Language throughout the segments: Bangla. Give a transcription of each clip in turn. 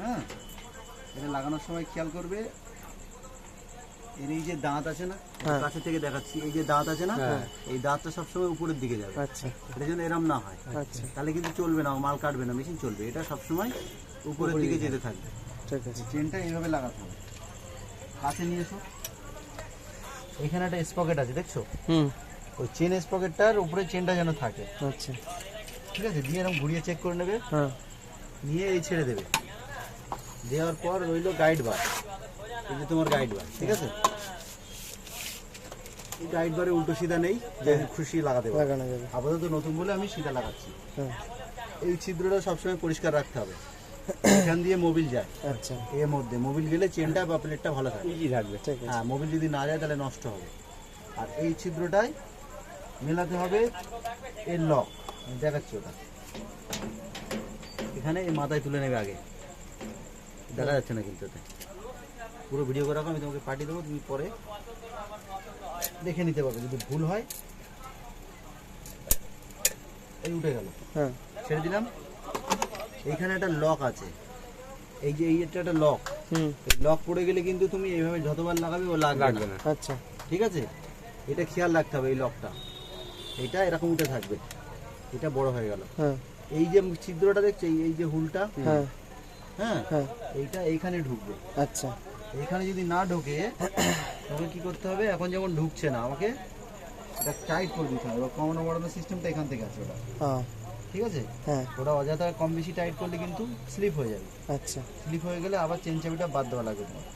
হ্যাঁ, এটা লাগানোর সময় খেয়াল করবে এর এই যে দাঁত আছে না, কাছে থেকে দেখাচ্ছি, এই যে দাঁত আছে না, এই দাঁতটা সবসময় উপরের দিকে যাবে। আচ্ছা, এটা যেন এরম না হয়, আচ্ছা, তাহলে কিন্তু চলবে না, মাল কাটবে না, মেশিন চলবে। এটা সবসময় উপরের দিকে যেতে থাকবে। ঠিক আছে। চেনটা এইভাবে লাগাতে হবে। কাছে নিয়ে এসো। এখানে একটা স্পকেট আছে, দেখছো? ওই চেন স্পকেটটার উপরে চেনটা যেন থাকে। আচ্ছা, ঠিক আছে, দিয়ে এরকম ঘুরিয়ে চেক করে নেবে, হ্যাঁ, নিয়ে এই ছেড়ে দেবে। দেওয়ার পর রইলো গাইড বার, এই যে তোমার গাইড বার। ঠিক আছে, এই গাইড বারে উল্টো সিধা নেই, যে খুশি লাগাতে পারবে। লাগানো যাবে। আপাতত নতুন বলে আমি সিধা লাগাচ্ছি। হ্যাঁ, এই ছিদ্রটা সবসময় পরিষ্কার রাখতে হবে। এখান দিয়ে মোবিল যায়, আচ্ছা, এর মধ্যে মোবিল গেলে চেনটা বা প্লেটটা ভালো থাকবে, ইজি থাকবে। ঠিক আছে। হ্যাঁ, মোবিল যদি না যায় তাহলে নষ্ট হবে। আর এই ছিদ্রটায় মেলাতে হবে এর লক, দেখাচ্ছি ওটা। এখানে এই মাথায় তুলে নেবে আগে, দেখা যাচ্ছে না কিন্তু এতে। পুরো ভিডিও করে রাখো, আমি তোমাকে পাঠিয়ে দেবো, তুমি পরে দেখে নিতে পারবে। যদি ভুল হয়, এই উঠে গেল, হ্যাঁ, ছেড়ে দিলাম। এইখানে একটা লক আছে, এই যে এইটা একটা লক, লক পড়ে গেলে কিন্তু তুমি এইভাবে যতবার লাগাবে ও লাগবে না। আচ্ছা, ঠিক আছে, এটা খেয়াল রাখতে হবে। এই লকটা এটা এরকম উঠে থাকবে, এটা বড় হয়ে গেল। হ্যাঁ, এই যে ছিদ্রটা দেখছো, এই যে হুলটা, হ্যাঁ, হ্যাঁ, হ্যাঁ, এইটা এইখানে ঢুকবে। আচ্ছা, এইখানে যদি না ঢোকে, তবে কি করতে হবে? এখন যেমন ঢুকছে না, আমাকে এটা টাইট করে দিতে হবে। কমানো বাড়ানো সিস্টেমটা এখান থেকে আছে ওটা। হ্যাঁ, ঠিক আছে, হ্যাঁ, ওটা অযথা কম বেশি টাইট করলে কিন্তু স্লিপ হয়ে যাবে। আচ্ছা, স্লিপ হয়ে গেলে আবার চেন চাবিটা বাদ দেওয়া লাগবে তোমার।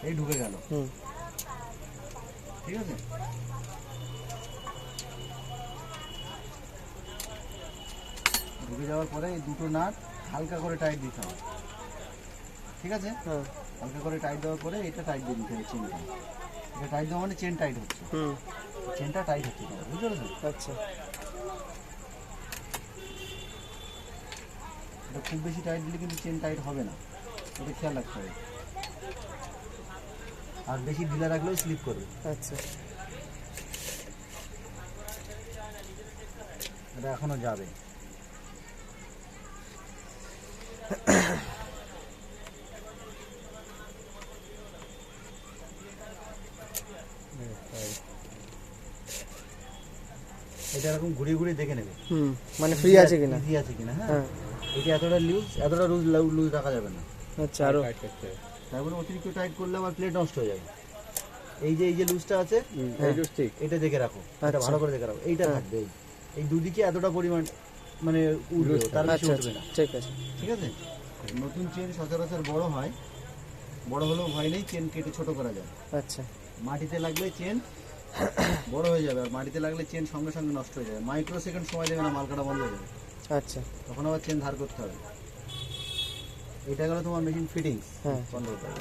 এই ঢুকে গেল, ঠিক আছে। ঢুকে যাওয়ার পরে এই দুটো নাট হালকা করে টাইট দিতে হবে। ঠিক আছে, হ্যাঁ, হালকা করে টাইট দেওয়ার পরে এটা টাইট দিয়ে দিতে হবে। চেনটা এটা টাইট দেওয়া মানে চেন টাইট হচ্ছে, চেনটা টাইট হচ্ছে তোমার, বুঝতে পেরেছো? আচ্ছা, এটা খুব বেশি টাইট দিলে কিন্তু চেন টাইট হবে না, এটা খেয়াল রাখতে হবে। আর বেশি ঢিলা রাখলেও স্লিপ করবে। আচ্ছা, এটা এখনো যাবে। এটা এরকম ঘুরিয়ে ঘুরিয়ে দেখে নেবে মানে ফ্রি আছে কিনা। ইজি আছে কিনা। হ্যাঁ, হ্যাঁ, এটা এতটা লুজ, এতটা লুজ রাখা যাবে না। আচ্ছা, আরো তারপরে অতিরিক্ত টাইট করলে আবার প্লেট নষ্ট হয়ে যাবে। এই যে লুজটা আছে, এটা দেখে রাখো, এটা ভালো করে দেখে রাখো। এইটা থাকবে, এই দুদিকে এতটা পরিমাণ মানে উঠবে, তার বেশি আচ্ছা, উঠবে না। ঠিক আছে। ঠিক আছে, নতুন চেন সচরাচর বড় হয়, বড় হলেও ভয় নেই, চেন কেটে ছোট করা যায়। আচ্ছা, মাটিতে লাগলে চেন বড় হয়ে যাবে, আর মাটিতে লাগলে চেন সঙ্গে সঙ্গে নষ্ট হয়ে যাবে। মাইক্রো সেকেন্ড সময় দেবে না, মাল কাটা বন্ধ হয়ে যাবে, আচ্ছা, তখন আবার চেন ধার করতে হবে। এটা গেল তোমার মেশিন ফিটিংস, হ্যাঁ। বন্ধ করতে হবে।